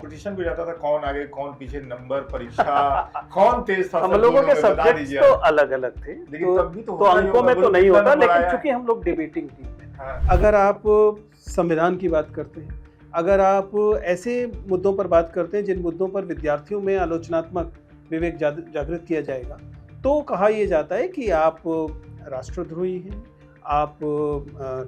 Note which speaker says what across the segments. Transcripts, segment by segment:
Speaker 1: Competition भी रहता था, कौन आगे कौन पीछे, नंबर, परीक्षा, कौन तेज था।
Speaker 2: हम लोगों के सब्जेक्ट्स तो अलग अलग थे,
Speaker 1: लेकिन तब भी
Speaker 2: तो अंकों में तो नहीं होता, लेकिन चूंकि हम लोग डिबेटिंग टीम में।
Speaker 1: हाँ।
Speaker 2: अगर आप संविधान की बात करते हैं, अगर आप ऐसे मुद्दों पर बात करते हैं जिन मुद्दों पर विद्यार्थियों में आलोचनात्मक विवेक जागृत किया जाएगा, तो कहा यह जाता है कि आप राष्ट्रद्रोही हैं, आप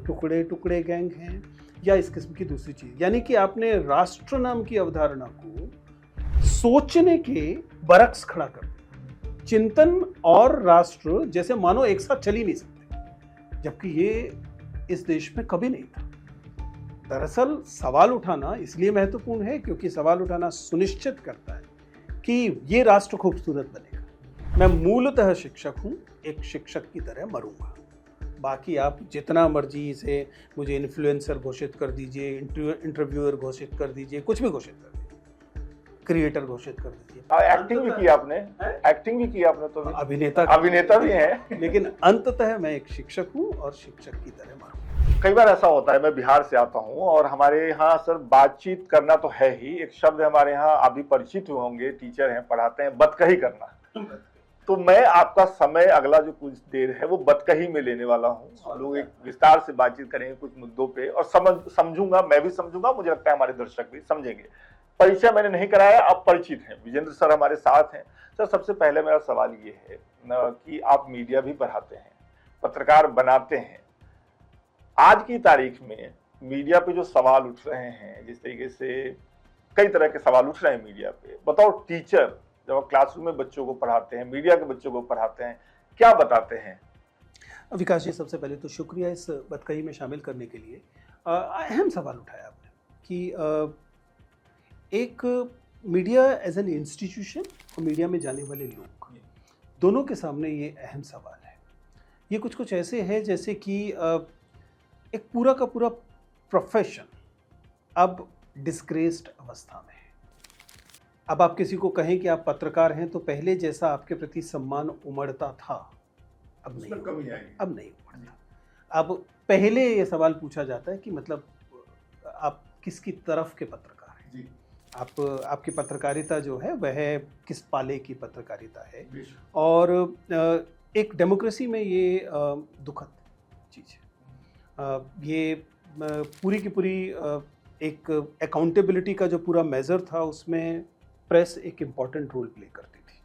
Speaker 2: टुकड़े टुकड़े गैंग हैं, या इस किस्म की दूसरी चीज। यानी कि आपने राष्ट्र नाम की अवधारणा को सोचने के बरक्स खड़ा कर दिया। चिंतन और राष्ट्र जैसे मानो एक साथ चल ही नहीं सकते, जबकि ये इस देश में कभी नहीं था। दरअसल सवाल उठाना इसलिए महत्वपूर्ण है क्योंकि सवाल उठाना सुनिश्चित करता है कि ये राष्ट्र खूबसूरत बनेगा। मैं मूलतः शिक्षक हूं, एक शिक्षक की तरह मरूंगा। बाकी आप जितना मर्जी इसे मुझे इन्फ्लुएंसर घोषित कर दीजिए, इंटरव्यूअर घोषित कर दीजिए, कुछ भी घोषित कर दीजिए, क्रिएटर घोषित कर दीजिए।
Speaker 1: एक्टिंग भी की आपने, एक्टिंग भी की आपने, तो अभिनेता भी हैं।
Speaker 2: लेकिन अंततः मैं एक शिक्षक हूं और शिक्षक की तरह मरूंगा।
Speaker 1: कई बार ऐसा होता है, मैं बिहार से आता हूं और हमारे यहाँ सर बातचीत करना तो है ही, एक शब्द हमारे यहाँ अभी परिचित हुए होंगे, टीचर हैं पढ़ाते हैं, बतकही करना। तो मैं आपका समय अगला जो कुछ देर है वो बतकही में लेने वाला हूँ। हम लोग एक विस्तार से बातचीत करेंगे कुछ मुद्दों पे और समझूंगा, मैं भी समझूंगा, मुझे लगता है हमारे दर्शक भी समझेंगे। परिचय मैंने नहीं कराया, आप परिचित हैं, विजेंद्र सर हमारे साथ हैं। सर सबसे पहले मेरा सवाल ये है कि आप मीडिया भी पढ़ाते हैं, पत्रकार बनाते हैं। आज की तारीख में मीडिया पे जो सवाल उठ रहे हैं, जिस तरीके से कई तरह के सवाल उठ रहे हैं मीडिया पे, बताओ टीचर जब आप क्लासरूम में बच्चों को पढ़ाते हैं, मीडिया के बच्चों को पढ़ाते हैं, क्या बताते हैं?
Speaker 2: विकास जी, सबसे पहले तो शुक्रिया इस बतकही में शामिल करने के लिए। अहम सवाल उठाया आपने कि एक मीडिया एज एन इंस्टीट्यूशन और मीडिया में जाने वाले लोग, दोनों के सामने ये अहम सवाल है। ये कुछ ऐसे है जैसे कि एक पूरा का पूरा प्रोफेशन अब डिस्ग्रेस्ड अवस्था में है। अब आप किसी को कहें कि आप पत्रकार हैं तो पहले जैसा आपके प्रति सम्मान उमड़ता था, अब नहीं उमड़ता। अब पहले ये सवाल पूछा जाता है कि मतलब आप किसकी तरफ के पत्रकार हैं जी? आपकी पत्रकारिता जो है वह किस पाले की पत्रकारिता है। और एक डेमोक्रेसी में ये दुखद चीज़ है। ये पूरी की पूरी एक अकाउंटेबिलिटी का जो पूरा मेजर था उसमें प्रेस एक इम्पॉर्टेंट रोल प्ले करती थी।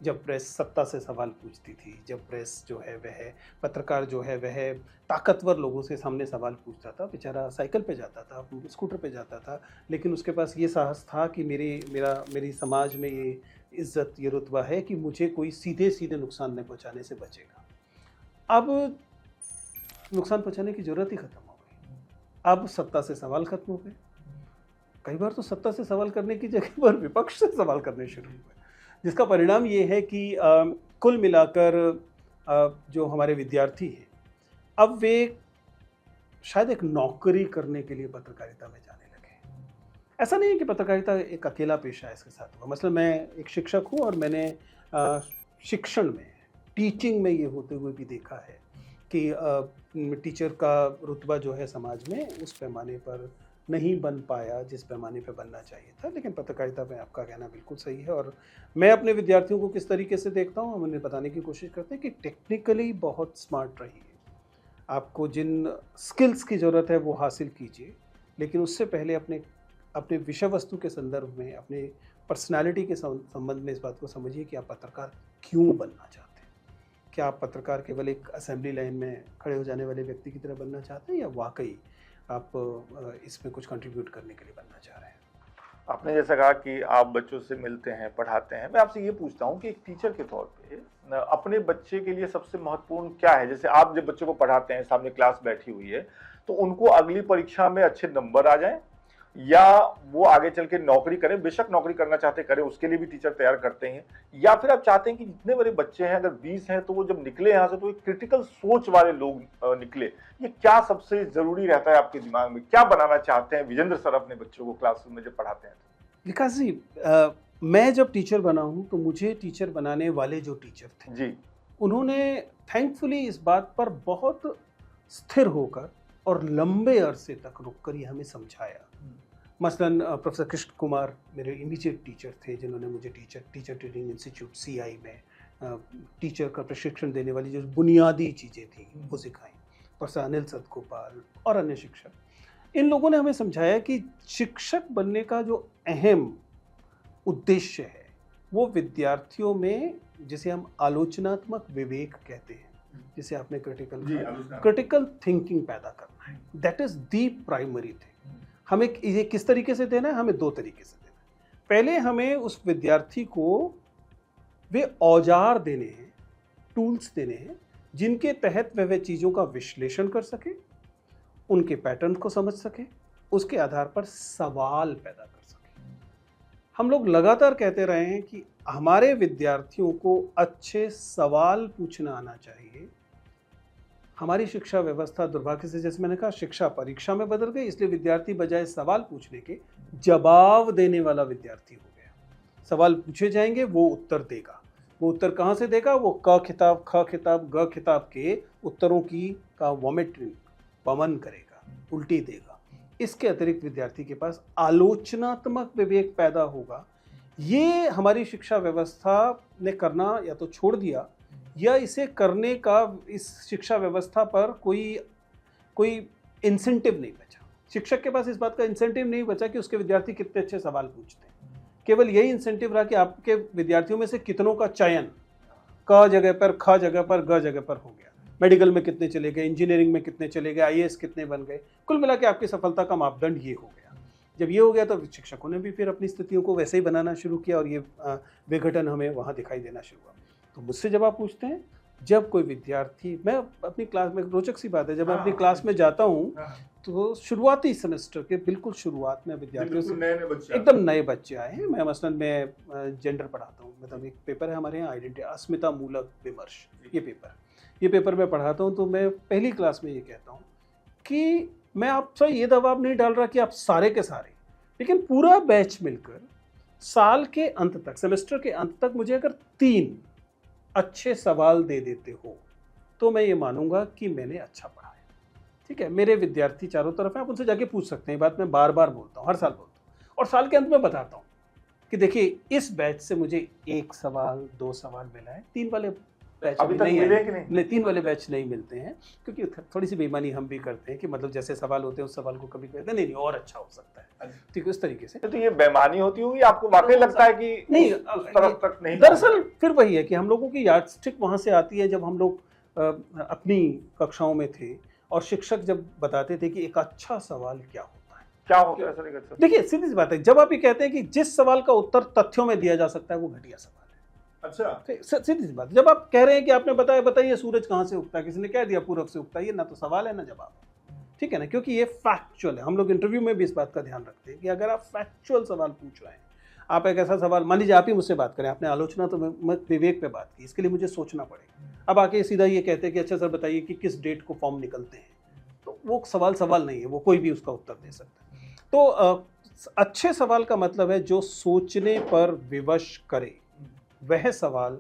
Speaker 2: जब प्रेस सत्ता से सवाल पूछती थी, जब प्रेस जो है वह पत्रकार जो है वह ताकतवर लोगों से सामने सवाल पूछता था, बेचारा साइकिल पे जाता था, स्कूटर पे जाता था, लेकिन उसके पास ये साहस था कि मेरी समाज में ये इज्जत, ये रुतबा है कि मुझे कोई सीधे सीधे नुकसान नहीं पहुंचाने से बचेगा। अब नुकसान पहुंचाने की जरूरत ही खत्म हो गई। अब सत्ता से सवाल खत्म हो गए। कई बार तो सत्ता से सवाल करने की जगह पर विपक्ष से सवाल करने शुरू हुए, जिसका परिणाम ये है कि कुल मिलाकर जो हमारे विद्यार्थी हैं अब वे शायद एक नौकरी करने के लिए पत्रकारिता में जाने लगे। ऐसा नहीं है कि पत्रकारिता एक अकेला पेशा इसके साथ हुआ। मतलब मैं एक शिक्षक हूँ और मैंने शिक्षण में, टीचिंग में ये होते हुए भी देखा है कि टीचर का रुतबा जो है समाज में उस पैमाने पर नहीं बन पाया जिस पैमाने पे बनना चाहिए था। लेकिन पत्रकारिता में आपका कहना बिल्कुल सही है। और मैं अपने विद्यार्थियों को किस तरीके से देखता हूँ, हम उन्हें बताने की कोशिश करते हैं कि टेक्निकली बहुत स्मार्ट रहिए, आपको जिन स्किल्स की ज़रूरत है वो हासिल कीजिए, लेकिन उससे पहले अपने विषय वस्तु के संदर्भ में, अपने पर्सनैलिटी के संबंध में इस बात को समझिए कि आप पत्रकार क्यों बनना चाहते हैं। क्या आप पत्रकार केवल एक असेंबली लाइन में खड़े हो जाने वाले व्यक्ति की तरह बनना चाहते हैं, या वाकई आप इसमें कुछ कंट्रीब्यूट करने के लिए बनना चाह रहे हैं?
Speaker 1: आपने जैसा कहा कि आप बच्चों से मिलते हैं, पढ़ाते हैं, मैं आपसे ये पूछता हूँ कि एक टीचर के तौर पे अपने बच्चे के लिए सबसे महत्वपूर्ण क्या है? जैसे आप जब बच्चों को पढ़ाते हैं, सामने क्लास बैठी हुई है, तो उनको अगली परीक्षा में अच्छे नंबर आ जाएं या वो आगे चल के नौकरी करें, बेशक नौकरी करना चाहते करें, उसके लिए भी टीचर तैयार करते हैं, या फिर आप चाहते हैं कि जितने बड़े बच्चे हैं, अगर 20 हैं तो वो जब निकले यहाँ से तो एक क्रिटिकल सोच वाले लोग निकले। ये क्या सबसे जरूरी रहता है आपके दिमाग में? क्या बनाना चाहते हैं विजेंद्र सर अपने बच्चों को क्लासरूम में जब पढ़ाते हैं?
Speaker 2: विकास जी, मैं जब टीचर बना हूँ तो मुझे टीचर बनाने वाले जो टीचर थे
Speaker 1: जी,
Speaker 2: उन्होंने थैंकफुली इस बात पर बहुत स्थिर होकर और लंबे अरसे तक रुककर ये हमें समझाया मसलन प्रोफेसर कृष्ण कुमार मेरे इमीडिएट टीचर थे, जिन्होंने मुझे टीचर ट्रेनिंग इंस्टीट्यूट CI में टीचर का प्रशिक्षण देने वाली जो बुनियादी चीज़ें थी वो सिखाई। प्रोफेसर अनिल सतगोपाल और अन्य शिक्षक, इन लोगों ने हमें समझाया कि शिक्षक बनने का जो अहम उद्देश्य है वो विद्यार्थियों में, जिसे हम आलोचनात्मक विवेक कहते हैं, जिसे आपने क्रिटिकल थिंकिंग पैदा करना है। That is the primary thing. हमें ये किस तरीके से देना है? हमें दो तरीके से देना है। पहले हमें उस विद्यार्थी को वे औजार देने हैं, टूल्स देने हैं, जिनके तहत वह चीज़ों का विश्लेषण कर सके, उनके पैटर्न को समझ सके, उसके आधार पर सवाल पैदा कर सके। हम लोग लगातार कहते रहे हैं कि हमारे विद्यार्थियों को अच्छे सवाल पूछना आना चाहिए। हमारी शिक्षा व्यवस्था दुर्भाग्य से, जैसे मैंने कहा, शिक्षा परीक्षा में बदल गई, इसलिए विद्यार्थी बजाय सवाल पूछने के जवाब देने वाला विद्यार्थी हो गया। सवाल पूछे जाएंगे, वो उत्तर देगा। वो उत्तर कहाँ से देगा? वो क खिताब, ख खिताब, ग खिताब के उत्तरों का वॉमिटिंग, वमन करेगा, उल्टी देगा। इसके अतिरिक्त विद्यार्थी के पास आलोचनात्मक विवेक पैदा होगा। ये हमारी शिक्षा व्यवस्था ने करना या तो छोड़ दिया, या इसे करने का इस शिक्षा व्यवस्था पर कोई इंसेंटिव नहीं बचा। शिक्षक के पास इस बात का इंसेंटिव नहीं बचा कि उसके विद्यार्थी कितने अच्छे सवाल पूछते हैं। केवल यही इंसेंटिव रहा कि आपके विद्यार्थियों में से कितनों का चयन क जगह पर, ख जगह पर, ग जगह पर हो गया। मेडिकल में कितने चले गए, इंजीनियरिंग में कितने चले गए, IAS कितने बन गए। कुल मिला के आपकी सफलता का मापदंड ये हो गया। जब ये हो गया तो शिक्षकों ने भी फिर अपनी स्थितियों को वैसे ही बनाना शुरू किया, और ये विघटन हमें वहाँ दिखाई देना शुरू हुआ। तो मुझसे जब आप पूछते हैं, जब कोई विद्यार्थी, मैं अपनी क्लास में, रोचक सी बात है, जब मैं अपनी क्लास में जाता हूँ तो शुरुआती सेमेस्टर के बिल्कुल शुरुआत में विद्यार्थियों से एकदम नए बच्चे आए हैं। मैं मसलन मैं जेंडर पढ़ाता हूँ, मतलब एक पेपर है हमारे यहाँ आइडेंटिटी, अस्मिता मूलक विमर्श, ये पेपर मैं पढ़ाता हूँ। तो मैं पहली क्लास में ये कहता हूँ कि मैं आपसे ये दबाव नहीं डाल रहा कि आप सारे के सारे, लेकिन पूरा बैच मिलकर साल के अंत तक, सेमेस्टर के अंत तक मुझे अगर 3 अच्छे सवाल दे देते हो तो मैं ये मानूंगा कि मैंने अच्छा पढ़ा है। ठीक है, मेरे विद्यार्थी चारों तरफ हैं, आप उनसे जाके पूछ सकते हैं। ये बात मैं बार बार बोलता हूँ, हर साल बोलता हूँ, और साल के अंत में बताता हूँ कि देखिए इस बैच से मुझे 1 सवाल 2 सवाल मिला है, 3 वाले बैच अभी नहीं है, 3 वाले बैच नहीं मिलते हैं, क्योंकि थोड़ी सी बेईमानी हम भी करते हैं कि मतलब जैसे सवाल होते हैं उस सवाल को कभी कहते हैं नहीं और अच्छा हो सकता है। ठीक है, उस तरीके से।
Speaker 1: तो ये बेईमानी होती होगी, आपको वाकई लगता है कि
Speaker 2: नहीं,
Speaker 1: उस तरफ तक नहीं?
Speaker 2: दरअसल फिर वही है कि हम लोगों की यार्डस्टिक वहाँ से आती है, जब हम लोग अपनी कक्षाओं में थे और शिक्षक जब बताते थे कि एक अच्छा सवाल क्या होता है,
Speaker 1: क्या होता है सर?
Speaker 2: देखिए सीधी सी बात है, जब आप ये कहते हैं कि जिस सवाल का उत्तर तथ्यों में दिया जा सकता है वो घटिया सवाल है।
Speaker 1: अच्छा,
Speaker 2: सीधी सी बात। जब आप कह रहे हैं कि आपने बताइए सूरज कहाँ से उगता है, किसी ने कह दिया पूरब से उगता है, ये ना तो सवाल है ना जवाब है। ठीक है ना, क्योंकि ये फैक्चुअल है। हम लोग इंटरव्यू में भी इस बात का ध्यान रखते हैं कि अगर आप फैक्चुअल सवाल पूछ रहे हैं, आप एक ऐसा सवाल, मान लीजिए आप ही मुझसे बात करें, आपने आलोचना तो विवेक पे बात की, इसके लिए मुझे सोचना पड़ेगा। अब आके सीधा ये कहते हैं कि अच्छा सर बताइए कि किस डेट को फॉर्म निकलते हैं, तो वो सवाल नहीं है, वो कोई भी उसका उत्तर दे सकता है। तो अच्छे सवाल का मतलब है जो सोचने पर विवश करे, वह सवाल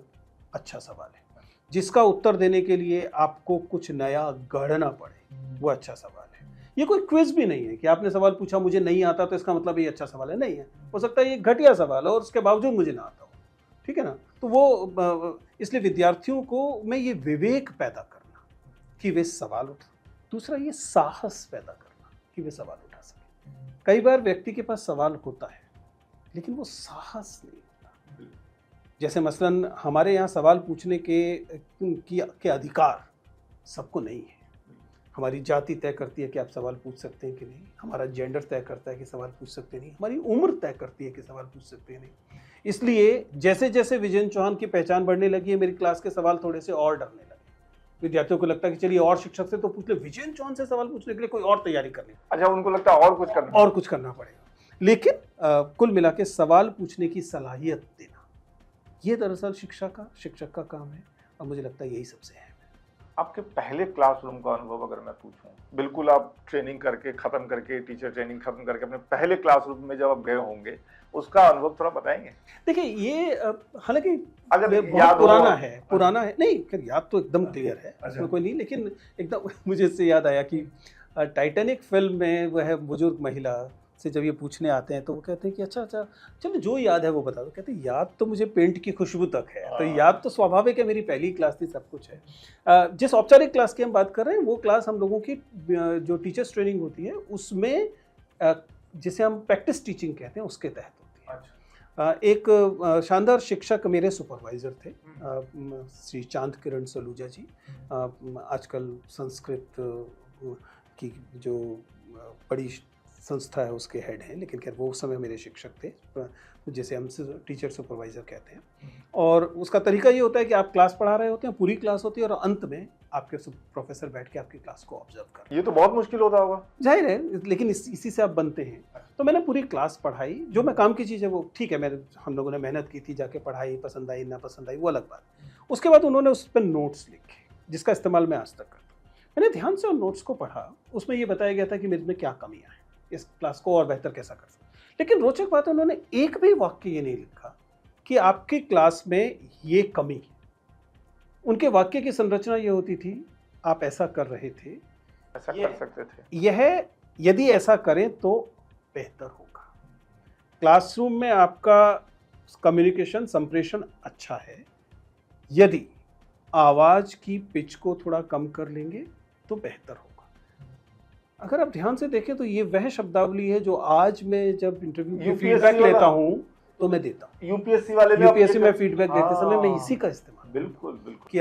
Speaker 2: अच्छा सवाल है। जिसका उत्तर देने के लिए आपको कुछ नया गढ़ना पड़े, वो अच्छा सवाल है। ये कोई क्विज भी नहीं है कि आपने सवाल पूछा मुझे नहीं आता तो इसका मतलब ये अच्छा सवाल है, नहीं है। हो सकता है ये घटिया सवाल है और उसके बावजूद मुझे ना आता हो। ठीक है ना, तो वो इसलिए विद्यार्थियों को मैं ये विवेक पैदा करना कि वे सवाल उठा, दूसरा ये साहस पैदा करना कि वे सवाल उठा सके। कई बार व्यक्ति के पास सवाल होता है लेकिन वो साहस नहीं होता। जैसे मसलन हमारे यहाँ सवाल पूछने के अधिकार सबको नहीं है। हमारी जाति तय करती है कि आप सवाल पूछ सकते हैं कि नहीं, हमारा जेंडर तय करता है कि सवाल पूछ सकते नहीं, हमारी उम्र तय करती है कि सवाल पूछ सकते हैं नहीं। इसलिए जैसे जैसे विजयन चौहान की पहचान बढ़ने लगी है, मेरी क्लास के सवाल थोड़े से और डरने लगे। विद्यार्थियों को लगता है कि चलिए और शिक्षक से तो पूछ ले, विजयन चौहान से सवाल पूछने के लिए कोई और तैयारी कर ले।
Speaker 1: अच्छा, उनको लगता है और कुछ करना
Speaker 2: पड़ेगा। लेकिन कुल मिला के सवाल पूछने की सलाहियत देना, ये दरअसल शिक्षक का काम है, और मुझे लगता है यही सबसे है।
Speaker 1: आपके पहले क्लासरूम का अनुभव अगर मैं पूछूं, बिल्कुल आप ट्रेनिंग करके खत्म करके, टीचर ट्रेनिंग खत्म करके अपने पहले क्लासरूम में जब आप गए होंगे, उसका अनुभव थोड़ा बताएंगे?
Speaker 2: देखिए ये हालांकि
Speaker 1: अगर
Speaker 2: बहुत पुराना है नहीं, खैर याद तो एकदम क्लियर है, इसमें कोई नहीं, लेकिन एकदम मुझे इससे याद आया कि टाइटैनिक फिल्म में वह बुजुर्ग महिला से जब ये पूछने आते हैं तो वो कहते हैं कि अच्छा अच्छा चलो जो याद है वो बता दो। कहते हैं याद तो मुझे पेंट की खुशबू तक है, तो याद तो स्वाभाविक है, मेरी पहली क्लास थी, सब कुछ है। जिस औपचारिक क्लास की हम बात कर रहे हैं वो क्लास हम लोगों की जो टीचर्स ट्रेनिंग होती है उसमें जिसे हम प्रैक्टिस टीचिंग कहते हैं उसके तहत होती है। एक शानदार शिक्षक मेरे सुपरवाइज़र थे, श्री चांद किरण सलूजा जी। आजकल संस्कृत की जो बड़ी संस्था है उसके हेड हैं, लेकिन खैर वो उस समय मेरे शिक्षक थे, जिसे हम टीचर सुपरवाइज़र कहते हैं। और उसका तरीका ये होता है कि आप क्लास पढ़ा रहे होते हैं, पूरी क्लास होती है और अंत में आपके प्रोफेसर बैठ के आपकी क्लास को ऑब्जर्व कर रहे हैं।
Speaker 1: ये तो बहुत मुश्किल होता होगा।
Speaker 2: जाहिर है, लेकिन इसी से आप बनते हैं। तो मैंने पूरी क्लास पढ़ाई, जो मैं काम की चीज़ है वो ठीक है, हम लोगों ने मेहनत की थी, जाके पढ़ाई, पसंद आई ना पसंद आई वो अलग बात। उसके बाद उन्होंने उस पर नोट्स लिखे जिसका इस्तेमाल मैं आज तक करता हूँ। मैंने ध्यान से उन नोट्स को पढ़ा, उसमें ये बताया गया था कि मेरे में क्या कमियाँ हैं, इस क्लास को और बेहतर कैसा कर सकते। लेकिन रोचक बात है, उन्होंने एक भी वाक्य ये नहीं लिखा कि आपकी क्लास में ये कमी है। उनके वाक्य की संरचना ये होती थी, आप ऐसा कर रहे थे,
Speaker 1: ऐसा कर सकते थे,
Speaker 2: यह यदि ऐसा करें तो बेहतर होगा। क्लासरूम में आपका कम्युनिकेशन संप्रेषण अच्छा है, यदि आवाज़ की पिच को थोड़ा कम कर लेंगे तो बेहतर होगा। अगर आप ध्यान से देखें तो ये वह शब्दावली है जो आज मैं जब इंटरव्यू की फीडबैक लेता हूँ तो मैं देता हूँ।
Speaker 1: यूपीएससी वाले
Speaker 2: यूपीएससी में फीडबैक देते समय मैं इसी का इस्तेमाल,
Speaker 1: बिल्कुल बिल्कुल,
Speaker 2: कि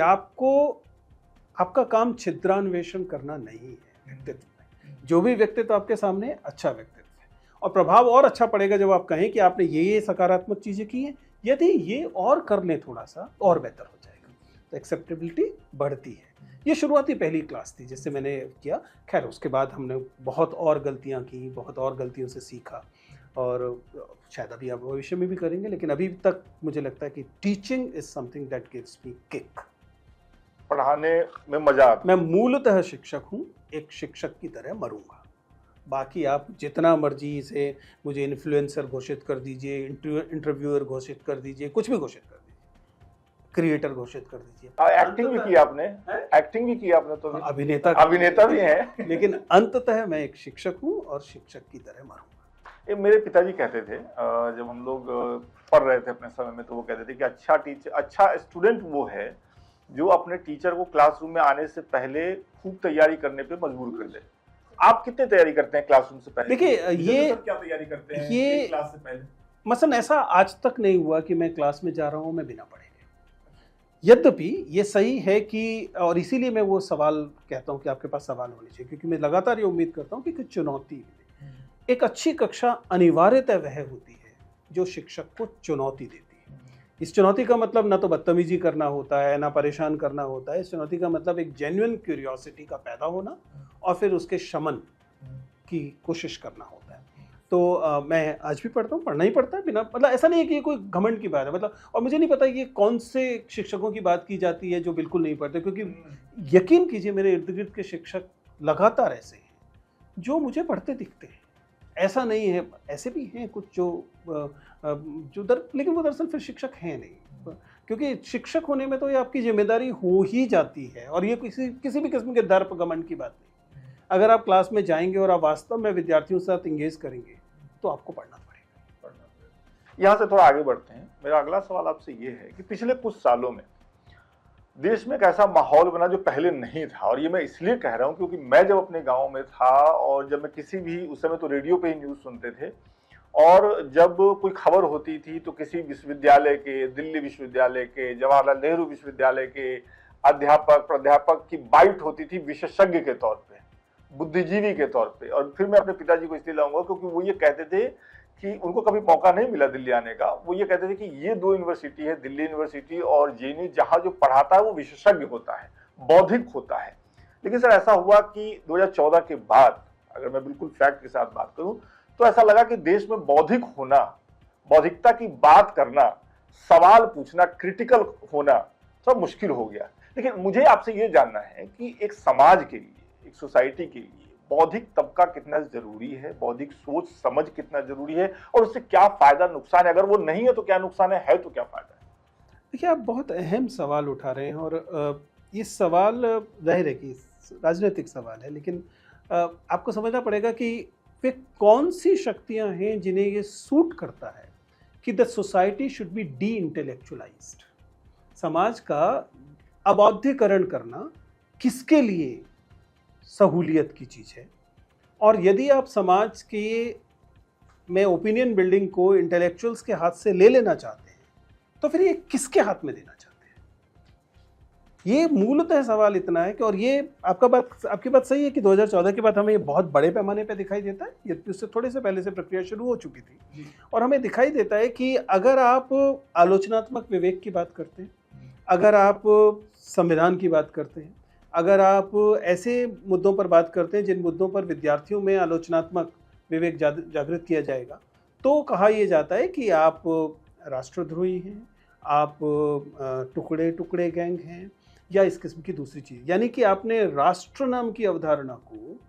Speaker 2: आपका काम छिद्रान्वेषण करना नहीं है व्यक्तित्व में। जो भी व्यक्तित्व आपके सामने अच्छा व्यक्तित्व है, और प्रभाव और अच्छा पड़ेगा जब आप कहें कि आपने ये सकारात्मक चीज़ें की हैं, यदि ये और कर लें थोड़ा सा और बेहतर हो जाएगा, तो एक्सेप्टेबिलिटी बढ़ती है। ये शुरुआती पहली क्लास थी जिससे मैंने किया। खैर उसके बाद हमने बहुत और गलतियां की, बहुत और गलतियों से सीखा, और शायद अभी आप भविष्य में भी करेंगे, लेकिन अभी तक मुझे लगता है कि teaching is something that gives me kick.
Speaker 1: पढ़ाने में मजा आता।
Speaker 2: मैं मूलतः शिक्षक हूँ, एक शिक्षक की तरह मरूंगा। बाकी आप जितना मर्जी से मुझे इन्फ्लुएंसर घोषित कर दीजिए, इंटरव्यूअर घोषित कर दीजिए, कुछ भी घोषित कर दीजिए, क्रिएटर घोषित कर दीजिए।
Speaker 1: एक्टिंग भी की आपने, एक्टिंग भी की आपने, तो अभिनेता भी हैं।
Speaker 2: लेकिन अंततः मैं एक शिक्षक हूँ और शिक्षक की तरह मरूंगा।
Speaker 1: ये मेरे पिताजी कहते थे, जब हम लोग पढ़ रहे थे अपने समय में, तो वो कहते थे कि अच्छा स्टूडेंट वो है जो अपने टीचर को क्लासरूम में आने से पहले खूब तैयारी करने पे मजबूर कर दे। आप कितने तैयारी करते हैं क्लासरूम से पहले?
Speaker 2: देखिए ये
Speaker 1: क्या तैयारी करते हैं
Speaker 2: ये
Speaker 1: क्लास से पहले?
Speaker 2: मसलन ऐसा आज तक नहीं हुआ कि मैं क्लास में जा रहा हूँ मैं बिना पढ़े। यद्यपि ये सही है कि, और इसीलिए मैं वो सवाल कहता हूँ कि आपके पास सवाल होने चाहिए, क्योंकि मैं लगातार ये उम्मीद करता हूँ कि कुछ चुनौती मिले। एक अच्छी कक्षा अनिवार्यतः वह होती है जो शिक्षक को चुनौती देती है। इस चुनौती का मतलब ना तो बदतमीजी करना होता है, ना परेशान करना होता है। इस चुनौती का मतलब एक जेन्युइन क्यूरियोसिटी का पैदा होना और फिर उसके शमन की कोशिश करना होता है। तो मैं आज भी पढ़ता हूँ, पढ़ना ही पड़ता है, बिना मतलब ऐसा नहीं है कि ये कोई घमंड की बात है, मतलब। और मुझे नहीं पता ये कौन से शिक्षकों की बात की जाती है जो बिल्कुल नहीं पढ़ते, क्योंकि यकीन कीजिए मेरे इर्द गिर्द के शिक्षक लगातार ऐसे हैं जो मुझे पढ़ते दिखते हैं। ऐसा नहीं है, ऐसे भी हैं कुछ लेकिन वो दरअसल फिर शिक्षक हैं नहीं, क्योंकि शिक्षक होने में तो ये आपकी जिम्मेदारी हो ही जाती है, और ये किसी भी किस्म के दर्प घमंड की बात नहीं। अगर आप क्लास में जाएंगे और आप वास्तव में विद्यार्थियों के साथ इंगेज करेंगे तो आपको पढ़ना पड़ेगा।
Speaker 1: यहाँ से थोड़ा आगे बढ़ते हैं। मेरा अगला सवाल आपसे ये है कि पिछले कुछ सालों में देश में एक ऐसा माहौल बना जो पहले नहीं था, और ये मैं इसलिए कह रहा हूँ क्योंकि मैं जब अपने गांव में था और जब मैं किसी भी, उस समय तो रेडियो पे ही न्यूज़ सुनते थे, और जब कोई खबर होती थी तो किसी विश्वविद्यालय के, दिल्ली विश्वविद्यालय के, जवाहरलाल नेहरू विश्वविद्यालय के अध्यापक प्राध्यापक की बाइट होती थी विशेषज्ञ के तौर पे, बुद्धिजीवी के तौर पे। और फिर मैं अपने पिताजी को इसलिए लाऊंगा क्योंकि वो ये कहते थे कि उनको कभी मौका नहीं मिला दिल्ली आने का। वो ये कहते थे कि ये दो यूनिवर्सिटी है, दिल्ली यूनिवर्सिटी और जेएनयू, जहाँ जो पढ़ाता है वो विशेषज्ञ होता है, बौद्धिक होता है। लेकिन सर ऐसा हुआ कि 2014 के बाद, अगर मैं बिल्कुल फैक्ट के साथ बात करूं, तो ऐसा लगा कि देश में बौद्धिक होना, बौद्धिकता की बात करना, सवाल पूछना, क्रिटिकल होना सब मुश्किल हो गया। लेकिन मुझे आपसे ये जानना है कि एक समाज के लिए, एक सोसाइटी के लिए बौद्धिक तबका कितना जरूरी है, बौद्धिक सोच समझ कितना जरूरी है, और उससे क्या फायदा नुकसान है? अगर वो नहीं है तो क्या नुकसान है तो क्या फायदा है?
Speaker 2: देखिए आप बहुत अहम सवाल उठा रहे हैं, और ये सवाल जाहिर है कि राजनीतिक सवाल है, लेकिन आपको समझना पड़ेगा कि वे कौन सी शक्तियां हैं जिन्हें ये सूट करता है कि the society should be deintellectualised. समाज का अबौद्धिकरण करना किसके लिए सहूलियत की चीज़ है, और यदि आप समाज के में ओपिनियन बिल्डिंग को इंटेलेक्चुअल्स के हाथ से ले लेना चाहते हैं तो फिर ये किसके हाथ में देना चाहते हैं? ये मूलतः सवाल इतना है कि, और ये आपकी बात सही है कि 2014 के बाद हमें ये बहुत बड़े पैमाने पे दिखाई देता है। ये उससे थोड़े से पहले से प्रक्रिया शुरू हो चुकी थी, और हमें दिखाई देता है कि अगर आप आलोचनात्मक विवेक की बात करते हैं, अगर आप संविधान की बात करते हैं, अगर आप ऐसे मुद्दों पर बात करते हैं जिन मुद्दों पर विद्यार्थियों में आलोचनात्मक विवेक जागृत किया जाएगा, तो कहा यह जाता है कि आप राष्ट्रद्रोही हैं, आप टुकड़े टुकड़े गैंग हैं, या इस किस्म की दूसरी चीज। यानी कि आपने राष्ट्र नाम की अवधारणा को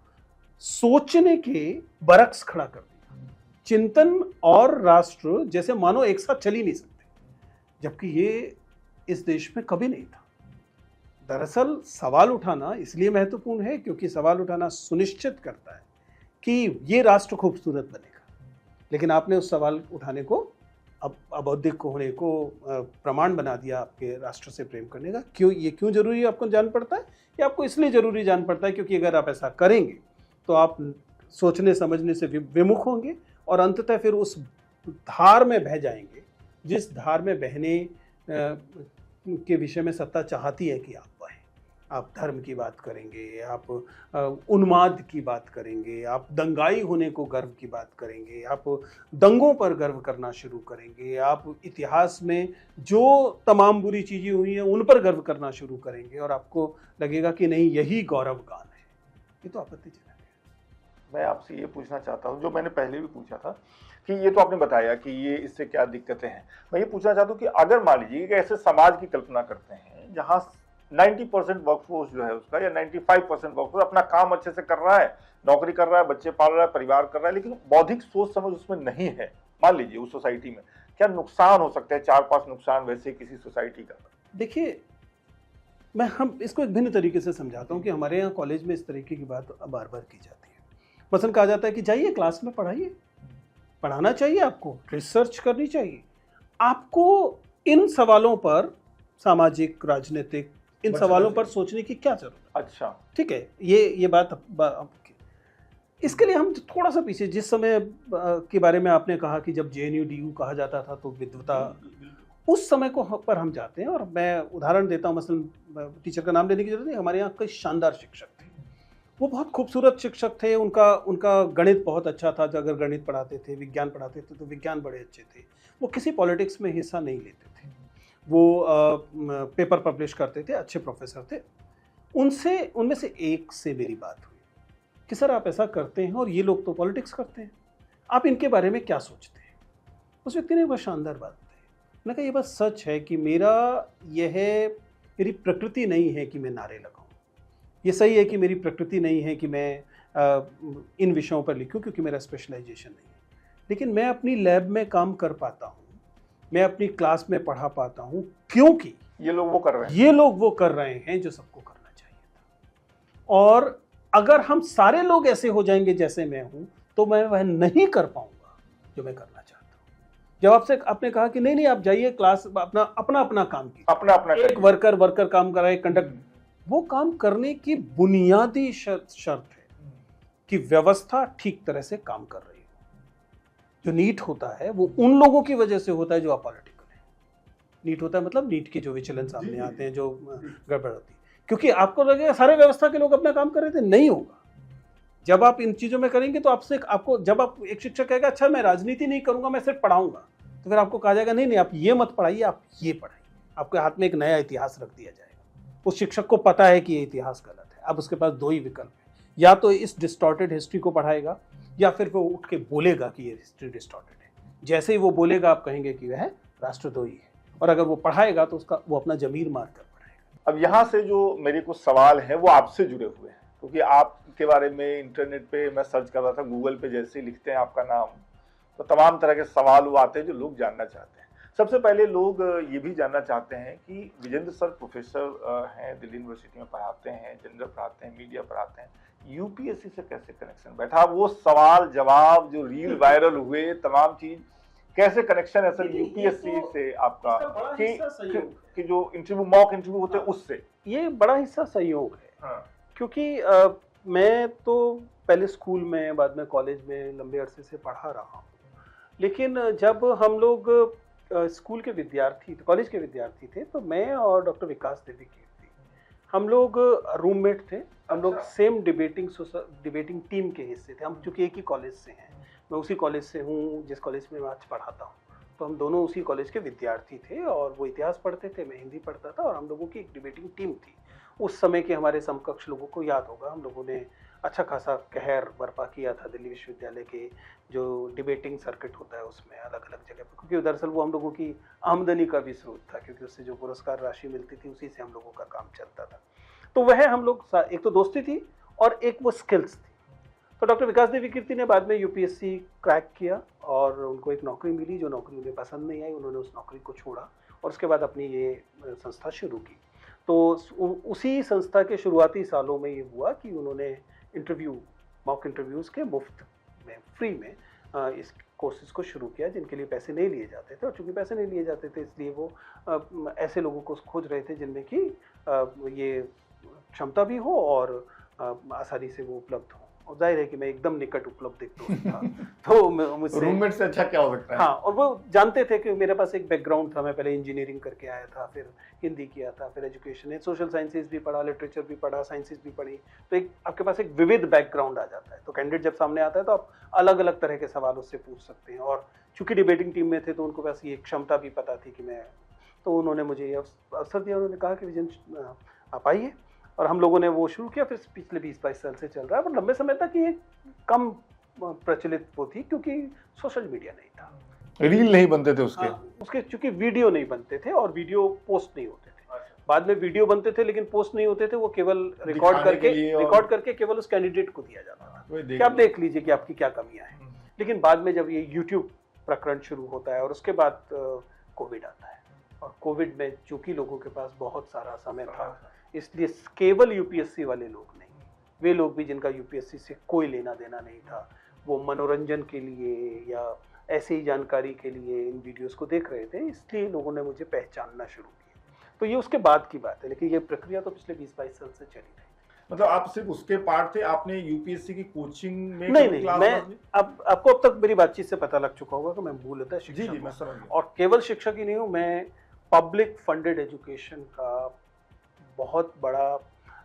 Speaker 2: सोचने के बरक्स खड़ा कर दिया। चिंतन और राष्ट्र जैसे मानो एक साथ चल ही नहीं सकते, जबकि ये इस देश में कभी नहीं था। दरअसल सवाल उठाना इसलिए महत्वपूर्ण है क्योंकि सवाल उठाना सुनिश्चित करता है कि ये राष्ट्र खूबसूरत बनेगा, लेकिन आपने उस सवाल उठाने को अब अबौद्धिक होने को प्रमाण बना दिया आपके राष्ट्र से प्रेम करने का। क्यों जरूरी आपको जान पड़ता है? ये आपको इसलिए जरूरी जान पड़ता है क्योंकि अगर आप ऐसा करेंगे तो आप सोचने समझने से विमुख होंगे और अंततः फिर उस धार में बह जाएंगे जिस धार में बहने के विषय में सत्ता चाहती है कि आप बहें। आप धर्म की बात करेंगे, आप उन्माद की बात करेंगे, आप दंगाई होने को गर्व की बात करेंगे, आप दंगों पर गर्व करना शुरू करेंगे, आप इतिहास में जो तमाम बुरी चीज़ें हुई हैं उन पर गर्व करना शुरू करेंगे, और आपको लगेगा कि नहीं यही गौरव गान है। ये तो आपत्तिजनक है।
Speaker 1: मैं आपसे ये पूछना चाहता हूँ जो मैंने पहले भी पूछा था कि ये तो आपने बताया कि ये इससे क्या दिक्कतें हैं। मैं ये पूछना चाहता हूँ कि अगर मान लीजिए कि ऐसे समाज की कल्पना करते हैं जहाँ 90% वर्कफोर्स जो है उसका या 95% वर्कफोर्स अपना काम अच्छे से कर रहा है, नौकरी कर रहा है, बच्चे पाल रहा है, परिवार कर रहा है, लेकिन बौद्धिक सोच समझ उसमें नहीं है, मान लीजिए उस सोसाइटी में क्या नुकसान हो सकते हैं? 4-5 नुकसान वैसे किसी सोसाइटी का।
Speaker 2: देखिए, हम इसको एक भिन्न तरीके से समझाता हूँ कि हमारे यहाँ कॉलेज में इस तरीके की बात बार बार की जाती है। मसलन कहा जाता है कि जाइए क्लास में पढ़ाइए, पढ़ाना चाहिए, आपको रिसर्च करनी चाहिए, आपको इन सवालों पर सामाजिक राजनीतिक इन सवालों पर सोचने की क्या जरूरत है?
Speaker 1: अच्छा,
Speaker 2: ठीक है, ये बात इसके लिए हम थोड़ा सा पीछे, जिस समय के बारे में आपने कहा कि जब JNU-DU कहा जाता था तो विद्वता, उस समय को पर हम जाते हैं। और मैं उदाहरण देता हूँ, मसलन टीचर का नाम लेने की जरूरत नहीं, हमारे यहाँ कई शानदार शिक्षक थे, वो बहुत खूबसूरत शिक्षक थे, उनका गणित बहुत अच्छा था, अगर गणित पढ़ाते थे, विज्ञान पढ़ाते थे तो विज्ञान बड़े अच्छे थे, वो किसी पॉलिटिक्स में हिस्सा नहीं लेते थे, वो पेपर पब्लिश करते थे, अच्छे प्रोफेसर थे। उनमें से एक से मेरी बात हुई कि सर आप ऐसा करते हैं और ये लोग तो पॉलिटिक्स करते हैं, आप इनके बारे में क्या सोचते हैं? उस व्यक्ति ने बहुत शानदार बात बताई। मैंने कहा ये बात सच है कि मेरी प्रकृति नहीं है कि मैं नारे लगाऊं, ये सही है कि मेरी प्रकृति नहीं है कि मैं इन विषयों पर लिखूं क्योंकि मेरा स्पेशलाइजेशन नहीं है, लेकिन मैं अपनी लैब में काम कर पाता हूँ, मैं अपनी क्लास में पढ़ा पाता हूँ क्योंकि ये लोग वो कर रहे हैं जो सबको करना चाहिए था। और अगर हम सारे लोग ऐसे हो जाएंगे जैसे मैं हूं तो मैं वह नहीं कर पाऊंगा जो मैं करना चाहता हूं। जब आपने कहा कि नहीं आप जाइए क्लास, अपना काम कीजिए, अपना एक वर्कर काम कराए, कंडक्ट, वो काम करने की बुनियादी शर्त है कि व्यवस्था ठीक तरह से काम कर रही हो। जो नीट होता है वो उन लोगों की वजह से होता है जो अपॉलिटिकल है। नीट होता है मतलब नीट के जो विचलन सामने आते हैं, जो गड़बड़ होती है, क्योंकि आपको लगेगा सारे व्यवस्था के लोग अपना काम कर रहे थे, नहीं होगा। जब आप इन चीजों में करेंगे तो आपको जब आप एक शिक्षक कहेगा अच्छा मैं राजनीति नहीं करूंगा, मैं सिर्फ पढ़ाऊंगा, तो फिर आपको कहा जाएगा नहीं आप ये मत पढ़ाइए, आप ये पढ़ाइए। आपके हाथ में एक नया इतिहास रख दिया जाएगा। उस शिक्षक को पता है कि ये इतिहास गलत है। अब उसके पास दो ही विकल्प है, या तो इस डिस्टॉर्टेड हिस्ट्री को पढ़ाएगा या फिर वो उठ के बोलेगा कि ये हिस्ट्री डिस्टॉर्टेड है। जैसे ही वो बोलेगा आप कहेंगे कि वह राष्ट्रद्रोही है, और अगर वो पढ़ाएगा तो वो अपना जमीर मार कर पढ़ाएगा।
Speaker 1: अब यहाँ से जो मेरे कुछ सवाल हैं वो आपसे जुड़े हुए हैं, क्योंकि आपके बारे में इंटरनेट पे मैं सर्च कर रहा था, गूगल पे जैसे ही लिखते हैं आपका नाम तो तमाम तरह के सवाल वो आते हैं जो लोग जानना चाहते हैं। सबसे पहले लोग ये भी जानना चाहते हैं कि विजेंद्र सर प्रोफेसर हैं, दिल्ली यूनिवर्सिटी में पढ़ाते हैं, जनरल पढ़ाते हैं, मीडिया पढ़ाते हैं, यूपीएससी से कैसे कनेक्शन बैठा? वो सवाल जवाब जो रील वायरल हुए, तमाम चीज, कैसे कनेक्शन है सर यूपीएससी से आपका? कि जो इंटरव्यू, मॉक इंटरव्यू होते हैं उससे?
Speaker 2: ये बड़ा हिस्सा संयोग है।
Speaker 1: हाँ।
Speaker 2: क्योंकि मैं तो पहले स्कूल में, बाद में कॉलेज में लंबे अरसे से पढ़ा रहा हूँ, लेकिन जब हम लोग स्कूल के विद्यार्थी, कॉलेज के विद्यार्थी थे, तो मैं और डॉक्टर विकास देवी कीर्ति, हम लोग रूममेट थे। हम लोग सेम डिबेटिंग टीम के हिस्से थे। हम चूंकि एक ही कॉलेज से हैं, मैं उसी कॉलेज से हूँ जिस कॉलेज में मैं आज पढ़ाता हूँ, तो हम दोनों उसी कॉलेज के विद्यार्थी थे और वो इतिहास पढ़ते थे, मैं हिंदी पढ़ता था, और हम लोगों की एक डिबेटिंग टीम थी। उस समय के हमारे समकक्ष लोगों को याद होगा, हम लोगों ने अच्छा खासा कहर बर्पा किया था दिल्ली विश्वविद्यालय के जो डिबेटिंग सर्किट होता है उसमें, अलग अलग जगह पर, क्योंकि दरअसल वो हम लोगों की आमदनी का भी स्रोत था, क्योंकि उससे जो पुरस्कार राशि मिलती थी उसी से हम लोगों का काम चलता था। तो वह हम लोग, एक तो दोस्ती थी और एक वो स्किल्स थी। तो डॉक्टर विकास देवी कीर्ति ने बाद में यूपीएससी क्रैक किया और उनको एक नौकरी मिली, जो नौकरी उन्हें पसंद नहीं आई, उन्होंने उस नौकरी को छोड़ा और उसके बाद अपनी ये संस्था शुरू की। तो उसी संस्था के शुरुआती सालों में ये हुआ कि उन्होंने मॉक इंटरव्यूज़ के मुफ्त में, फ्री में इस कोर्सेज को शुरू किया, जिनके लिए पैसे नहीं लिए जाते थे। और चूँकि पैसे नहीं लिए जाते थे, इसलिए वो ऐसे लोगों को खोज रहे थे जिनमें कि ये क्षमता भी हो और आसानी से वो उपलब्ध हो। और जाहिर है कि मैं एकदम निकट उपलब्ध एक दोस्त था, तो मुझसे
Speaker 1: रूममेट से अच्छा क्या हो सकता है?
Speaker 2: हाँ, और वो जानते थे कि मेरे पास एक बैकग्राउंड था, मैं पहले इंजीनियरिंग करके आया था, फिर हिंदी किया था, फिर एजुकेशन है, सोशल साइंसेज भी पढ़ा, लिटरेचर भी पढ़ा, साइंसेज भी पढ़ी, तो एक आपके पास एक विविध बैकग्राउंड आ जाता है। तो कैंडिडेट जब सामने आता है तो आप अलग अलग तरह के सवाल उससे पूछ सकते हैं। और चूंकि डिबेटिंग टीम में थे तो उनको पास ये क्षमता भी पता थी कि मैं, तो उन्होंने मुझे ये अवसर दिया। उन्होंने कहा कि विजन आप आइए, और हम लोगों ने वो शुरू किया। फिर पिछले 20-22 साल से चल रहा है, और लंबे समय तक ये कम प्रचलित वो थी क्योंकि सोशल मीडिया नहीं था,
Speaker 1: रील नहीं बनते थे उसके।
Speaker 2: उसके चूंकि वीडियो नहीं बनते थे और वीडियो पोस्ट नहीं होते थे। बाद में वीडियो बनते थे लेकिन पोस्ट नहीं होते थे, वो केवल रिकॉर्ड करके केवल उस कैंडिडेट को दिया जाता था कि आप देख लीजिए कि आपकी क्या कमियां हैं। लेकिन बाद में जब ये यूट्यूब प्रकरण शुरू होता है और उसके बाद कोविड आता है, और कोविड में चूंकि लोगों के पास बहुत सारा समय था, इसलिए केवल यूपीएससी वाले लोग नहीं, वे लोग भी जिनका यूपीएससी से कोई लेना देना नहीं था, वो मनोरंजन के लिए या ऐसे ही जानकारी के लिए इन वीडियोस को देख रहे थे, इसलिए लोगों ने मुझे पहचानना शुरू किया। तो ये उसके बाद की बात है, लेकिन ये प्रक्रिया तो पिछले 20-22 साल से चली रही।
Speaker 1: मतलब आप सिर्फ उसके पार्ट थे, आपने यूपीएससी की कोचिंग में
Speaker 2: नहीं, मैं आपको अब तक मेरी बातचीत से पता लग चुका होगा कि मैं मूलतः शिक्षक
Speaker 1: जी, मैं समझ गया।
Speaker 2: और केवल शिक्षक ही नहीं हूँ, मैं पब्लिक फंडेड एजुकेशन का बहुत बड़ा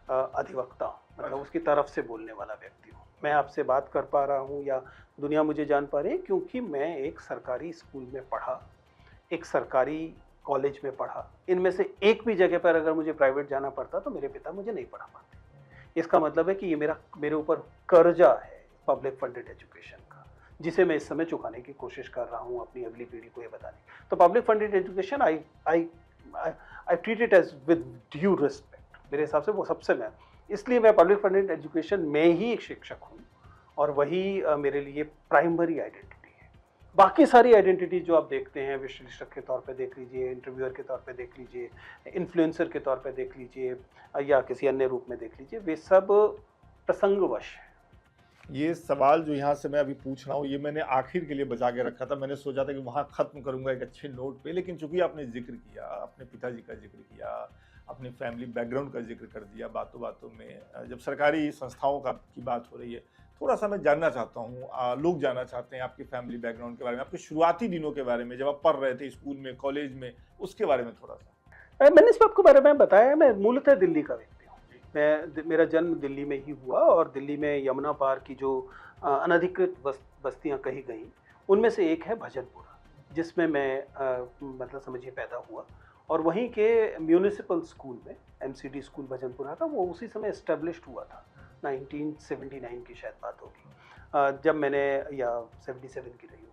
Speaker 2: अधिवक्ता हूँ, मतलब उसकी तरफ से बोलने वाला व्यक्ति हूँ। मैं आपसे बात कर पा रहा हूँ या दुनिया मुझे जान पा रही है क्योंकि मैं एक सरकारी स्कूल में पढ़ा, एक सरकारी कॉलेज में पढ़ा। इनमें से एक भी जगह पर अगर मुझे प्राइवेट जाना पड़ता तो मेरे पिता मुझे नहीं पढ़ा पाते। इसका मतलब है कि ये मेरे ऊपर कर्जा है पब्लिक फंडेड एजुकेशन का, जिसे मैं इस समय चुकाने की कोशिश कर रहा हूँ अपनी अगली पीढ़ी को ये बताने। तो public funded education I treat it as with due respect. मेरे हिसाब से वो सबसे मैं, इसलिए मैं पब्लिक फंडेड एजुकेशन में ही एक शिक्षक हूँ और वही मेरे लिए प्राइमरी आइडेंटिटी है। बाकी सारी आइडेंटिटी जो आप देखते हैं, विश्लेषक के तौर पे देख लीजिए, इंटरव्यूअर के तौर पे देख लीजिए, इन्फ्लुएंसर के तौर पे देख लीजिए या किसी अन्य रूप में देख लीजिए, वे सब प्रसंगवश है।
Speaker 1: ये सवाल जो यहाँ से मैं अभी पूछ रहा हूँ, ये मैंने आखिर के लिए बचा के रखा था। मैंने सोचा था कि वहाँ ख़त्म करूँगा एक अच्छे नोट पे, लेकिन चूंकि आपने जिक्र किया, अपने पिताजी का जिक्र किया, अपने फैमिली बैकग्राउंड का जिक्र कर दिया बातों बातों में, जब सरकारी संस्थाओं की बात हो रही है, थोड़ा सा मैं जानना चाहता हूँ, लोग जानना चाहते हैं आपके फैमिली बैकग्राउंड के बारे में, आपके शुरुआती दिनों के बारे में, जब आप पढ़ रहे थे स्कूल में, कॉलेज में, उसके बारे में थोड़ा सा।
Speaker 2: मैंने इस बात के बारे में बताया, मैं मूलतः दिल्ली का व्यक्ति हूँ। मेरा जन्म दिल्ली में ही हुआ और दिल्ली में यमुना पार की जो अनधिकृत बस्तियाँ कही गई, उनमें से एक है भजनपुरा, जिसमें मैं मतलब समझिए पैदा हुआ। और वहीं के म्यूनिसिपल स्कूल में, एमसीडी स्कूल भजनपुरा का, वो उसी समय एस्टेब्लिश्ड हुआ था, 1979 की शायद बात होगी, जब मैंने, या 77 की रही होगी,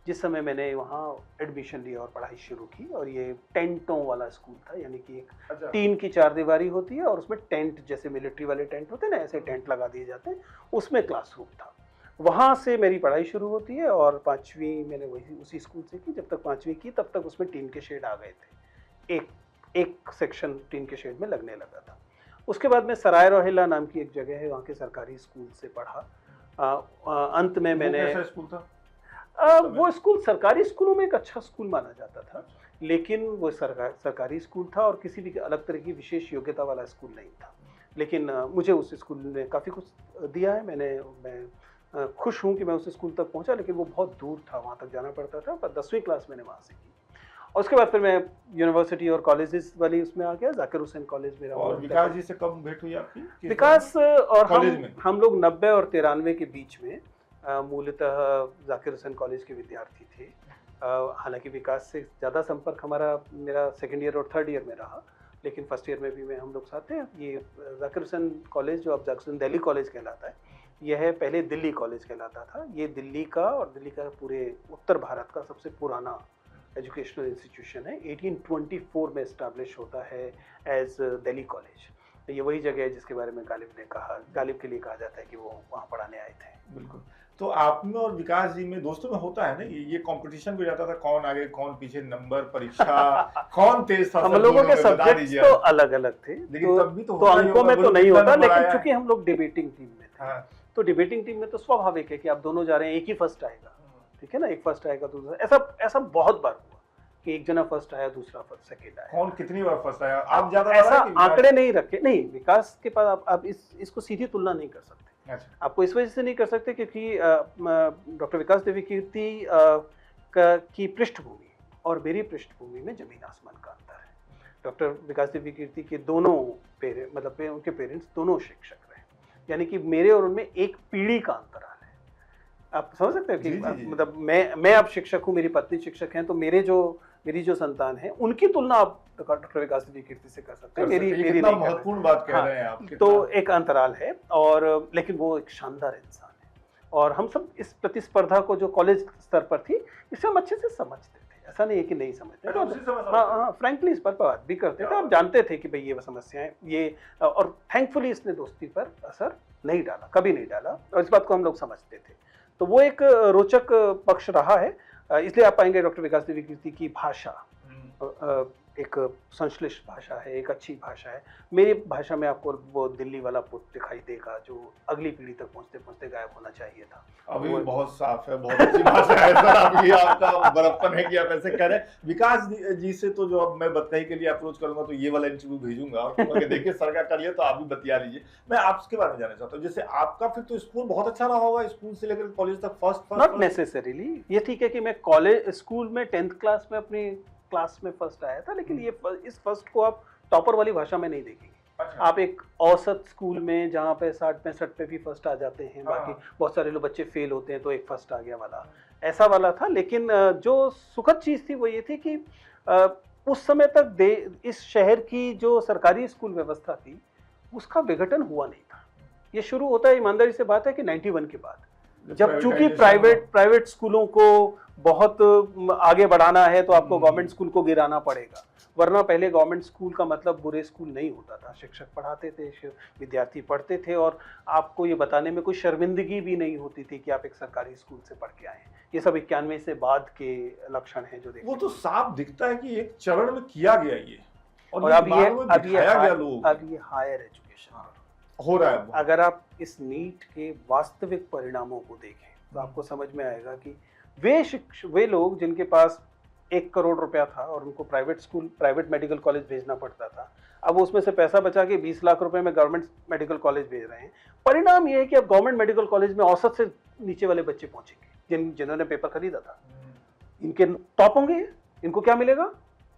Speaker 2: जिस समय मैंने वहाँ एडमिशन लिया और पढ़ाई शुरू की। और ये टेंटों वाला स्कूल था, यानी कि एक टीन की चारदीवारी होती है और उसमें टेंट, जैसे मिलिट्री वाले टेंट होते हैं ना, ऐसे टेंट लगा दिए जाते हैं, उसमें क्लासरूम था। वहाँ से मेरी पढ़ाई शुरू होती है और 5वीं मैंने उसी स्कूल से की। जब तक 5वीं की तब तक उसमें टीन के शेड आ गए थे, एक सेक्शन टीन के शेड में लगने लगा था। उसके बाद मैं सराय रोहिला नाम की एक जगह है, वहाँ के सरकारी स्कूल से पढ़ा। अंत में मैंने
Speaker 1: कैसा स्कूल था?
Speaker 2: वो स्कूल सरकारी स्कूलों में एक अच्छा स्कूल माना जाता था, लेकिन वो सरकारी स्कूल था और किसी भी अलग तरह की विशेष योग्यता वाला स्कूल नहीं था। लेकिन मुझे उस स्कूल ने काफ़ी कुछ दिया है। मैं खुश हूँ कि मैं उस स्कूल तक पहुँचा, लेकिन वो बहुत दूर था, वहाँ तक जाना पड़ता था। पर 10वीं क्लास मैंने वहाँ से की और उसके बाद फिर मैं यूनिवर्सिटी और कॉलेजेस वाली उसमें आ गया। जाकिर हुसैन कॉलेज मेरा।
Speaker 1: और विकास जी से कब भेंट हुई आपकी?
Speaker 2: विकास और
Speaker 1: कॉलेज में?
Speaker 2: हम लोग 90 और 93 के बीच में मूलतः जाकिर हुसैन कॉलेज के विद्यार्थी थे। हालांकि विकास से ज़्यादा संपर्क मेरा सेकेंड ईयर और थर्ड ईयर में रहा, लेकिन फर्स्ट ईयर में भी हम लोग साथ थे। ये जाकिर हुसैन कॉलेज जो अब जाकिर हुसैन दिल्ली कॉलेज कहलाता है, यह पहले दिल्ली कॉलेज कहलाता था। ये दिल्ली का पूरे उत्तर भारत का सबसे पुराना एजुकेशनल इंस्टीट्यूशन है। 1824 में इस्टेब्लिश होता है एज दिल्ली कॉलेज। ये वही जगह है जिसके बारे में गालिब के लिए कहा जाता है कि वो वहाँ पढ़ाने आए थे।
Speaker 1: बिल्कुल। तो आप में और विकास जी में, दोस्तों में होता है ना, ये कंपटीशन भी जाता था, कौन आगे कौन पीछे, नंबर, परीक्षा कौन तेज था?
Speaker 2: हम लोगों के सब्जेक्ट्स तो अलग अलग थे,
Speaker 1: लेकिन तब भी तो
Speaker 2: अंकों में तो नहीं होता, लेकिन चूंकि हम लोग डिबेटिंग टीम में थे।
Speaker 1: हाँ।
Speaker 2: तो डिबेटिंग टीम में तो स्वाभाविक है कि आप दोनों जा रहे हैं, एक ही फर्स्ट आएगा, ठीक है ना, एक फर्स्ट आएगा दूसरा। ऐसा बहुत बार हुआ कि एक जना फर्स्ट आया, दूसरा फर्स्ट सेकंड आया।
Speaker 1: कौन कितनी बार फर्स्ट आया? आप ज्यादा
Speaker 2: ऐसा आंकड़े नहीं रखे, नहीं। विकास के पास आप इसको सीधी तुलना नहीं कर सकते।
Speaker 1: अच्छा।
Speaker 2: आपको इस वजह से नहीं कर सकते क्योंकि डॉक्टर विकास देवी कीर्ति की पृष्ठभूमि और मेरी पृष्ठभूमि में जमीन आसमान का अंतर है। डॉक्टर विकास देवी कीर्ति के दोनों मतलब उनके पेरेंट्स दोनों शिक्षक रहे, यानी कि मेरे और उनमें एक पीढ़ी का अंतराल है। आप समझ सकते हैं कि मतलब मैं अब शिक्षक हूँ, मेरी पत्नी शिक्षक हैं, तो मेरी जो संतान है उनकी तुलना आप डॉक्टर विकास देवी कीर्ति से कर सकते हैं। मेरी
Speaker 1: महत्वपूर्ण बात कह रहे हैं आप।
Speaker 2: तो एक अंतराल है, और लेकिन वो एक शानदार इंसान है। और हम सब इस प्रतिस्पर्धा को जो कॉलेज स्तर पर थी, इसे हम अच्छे से समझते थे। ऐसा नहीं है कि नहीं समझते थे। हाँ, फ्रैंकली इस पर बात भी करते थे। आप जानते थे कि भाई ये समस्याएं, ये, और थैंकफुली इसने दोस्ती पर असर नहीं डाला, कभी नहीं डाला, और इस बात को हम लोग समझते थे। तो वो एक रोचक पक्ष रहा है। इसलिए आप पाएंगे डॉक्टर विकास देवी कीर्ति की भाषा एक संश्लिष्ट भाषा है, एक अच्छी भाषा है। मेरी भाषा में आपको वो दिल्ली वाला पुट दिखाई देगा जो अगली पीढ़ी तक पहुंचते पहुंचते गायब होना चाहिए था।
Speaker 1: अभी बहुत साफ है, बहुत अच्छी भाषा है सर। अभी आपका बड़प्पन है कि आप ऐसे कह रहे हैं। विकास जी से तो जो अब मैं बतकही के लिए अप्रोच करूंगा तो ये वाला इंटरव्यू भेजूंगा और देखिए सर का कर लिया तो आप भी बतिया लीजिए। मैं आपके बारे में जानना चाहता हूँ, जैसे आपका फिर तो स्कूल बहुत अच्छा रहा होगा, स्कूल से लेकर कॉलेज तक फर्स्ट।
Speaker 2: नॉट नेसेसरीली, ये ठीक है कि मैं स्कूल में 10th क्लास में अपनी क्लास में फर्स्ट आया था, लेकिन ये इस फर्स्ट को आप टॉपर वाली भाषा में नहीं देखेंगे। अच्छा। आप एक औसत स्कूल में जहाँ पे 60-65 पे भी फर्स्ट आ जाते हैं, बाकी बहुत सारे लोग बच्चे फेल होते हैं तो एक फर्स्ट आ गया वाला, ऐसा वाला था। लेकिन जो सुखद चीज़ थी वो ये थी कि उस समय तक इस शहर की जो सरकारी स्कूल व्यवस्था थी उसका विघटन हुआ नहीं था। ये शुरू होता है, ईमानदारी से बात है, कि 91 के बाद, जब चूंकि प्राइवेट स्कूलों को बहुत आगे बढ़ाना है तो आपको गवर्नमेंट स्कूल को गिराना पड़ेगा। वरना पहले गवर्नमेंट स्कूल का मतलब बुरे स्कूल नहीं होता था। शिक्षक पढ़ाते थे, विद्यार्थी पढ़ते थे, और आपको ये बताने में कोई शर्मिंदगी भी नहीं होती थी कि आप एक सरकारी स्कूल से पढ़ के आए। ये सब 91 से बाद के लक्षण हैं जो
Speaker 1: वो तो साफ दिखता है कि एक चरण में किया गया ये,
Speaker 2: और अब ये हायर एजुकेशन
Speaker 1: हो रहा है।
Speaker 2: अगर आप इस नीट के वास्तविक परिणामों को देखें तो आपको समझ में आएगा कि वे लोग जिनके पास 1 करोड़ रुपया था और उनको प्राइवेट मेडिकल कॉलेज भेजना पड़ता था, अब उसमें से पैसा बचा के 20 लाख रुपए में गवर्नमेंट मेडिकल कॉलेज भेज रहे हैं। परिणाम ये है कि अब गवर्नमेंट मेडिकल कॉलेज में औसत से नीचे वाले बच्चे पहुंचेंगे। जिन्होंने पेपर खरीदा था, इनके टॉप होंगे। इनको क्या मिलेगा?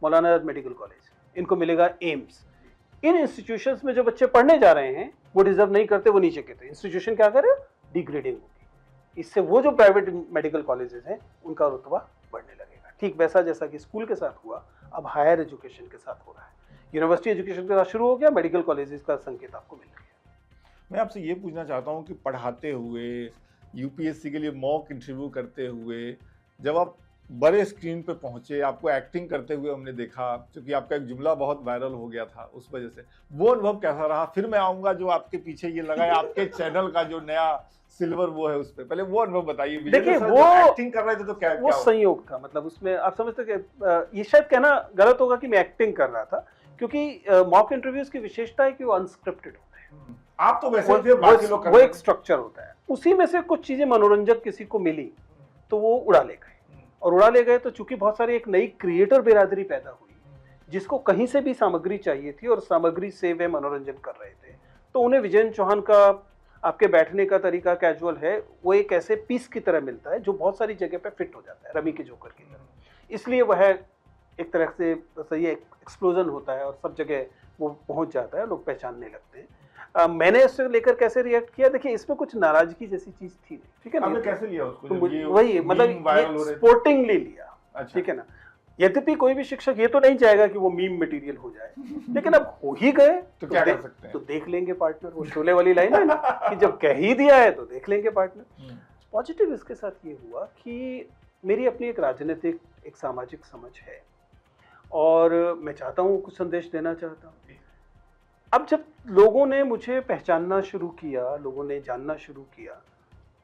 Speaker 2: मौलाना आजाद मेडिकल कॉलेज, इनको मिलेगा एम्स। इन इंस्टीट्यूशंस में जो बच्चे पढ़ने जा रहे हैं वो डिजर्व नहीं करते, वो नीचे के थे। इंस्टीट्यूशन क्या करे? डिग्रेडिंग होगी। इससे वो जो प्राइवेट मेडिकल कॉलेजेस हैं उनका रुतबा बढ़ने लगेगा। ठीक वैसा जैसा कि स्कूल के साथ हुआ, अब हायर एजुकेशन के साथ हो रहा है। यूनिवर्सिटी एजुकेशन के साथ शुरू हो गया, मेडिकल कॉलेजेस का संकेत आपको मिल गया।
Speaker 1: मैं आपसे ये पूछना चाहता हूँ कि पढ़ाते हुए, यूपीएससी के लिए मॉक इंटरव्यू करते हुए, जब आप बड़े स्क्रीन पे पहुंचे, आपको एक्टिंग करते हुए हमने देखा, क्योंकि आपका एक जुमला बहुत वायरल हो गया था उस वजह से, वो अनुभव कैसा रहा? फिर मैं आऊंगा जो आपके पीछे ये लगा है, आपके चैनल का जो नया सिल्वर वो है, उस पे पहले वो अनुभव बताइए।
Speaker 2: देखिए, वो
Speaker 1: एक्टिंग कर रहे थे तो क्या
Speaker 2: वो संयोग था। मतलब उसमें आप समझते कि ये शायद कहना गलत होगा कि मैं एक्टिंग कर रहा था, क्योंकि मॉक इंटरव्यूज की विशेषता है कि वो अनस्क्रिप्टेड होते हैं।
Speaker 1: आप तो वैसे ही थे, बाकी लोग
Speaker 2: वो एक स्ट्रक्चर होता है, उसी में से कुछ चीजें मनोरंजक किसी को मिली तो वो उड़ा ले गए, और उड़ा ले गए तो चूंकि बहुत सारी एक नई क्रिएटर बिरादरी पैदा हुई जिसको कहीं से भी सामग्री चाहिए थी और सामग्री से वे मनोरंजन कर रहे थे, तो उन्हें विजयन चौहान का आपके बैठने का तरीका कैजुअल है, वो एक ऐसे पीस की तरह मिलता है जो बहुत सारी जगह पे फिट हो जाता है, रमी के जोकर की तरह। इसलिए वह एक तरह से सही एक्सप्लोजन होता है और सब जगह वो पहुंच जाता है, लोग पहचानने लगते हैं। मैंने इससे लेकर कैसे रिएक्ट किया, देखिए इसमें कुछ नाराजगी जैसी चीज थी, ठीक है ना।
Speaker 1: आपने कैसे लिया उसको?
Speaker 2: तो वही मतलब स्पोर्टिंगली लिया, ठीक है ना। यद्यपि कोई भी शिक्षक ये तो नहीं चाहेगा कि वो मीम मटेरियल हो जाए, लेकिन अब हो ही गए
Speaker 1: तो क्या कर सकते हैं,
Speaker 2: तो देख लेंगे पार्टनर। वो शोले वाली लाइन है ना कि जब कह ही दिया है तो देख लेंगे पार्टनर। पॉजिटिव इसके साथ ये हुआ कि मेरी अपनी एक राजनीतिक, एक सामाजिक समझ है और मैं चाहता हूँ कुछ संदेश देना चाहता हूँ। अब जब लोगों ने मुझे पहचानना शुरू किया, लोगों ने जानना शुरू किया,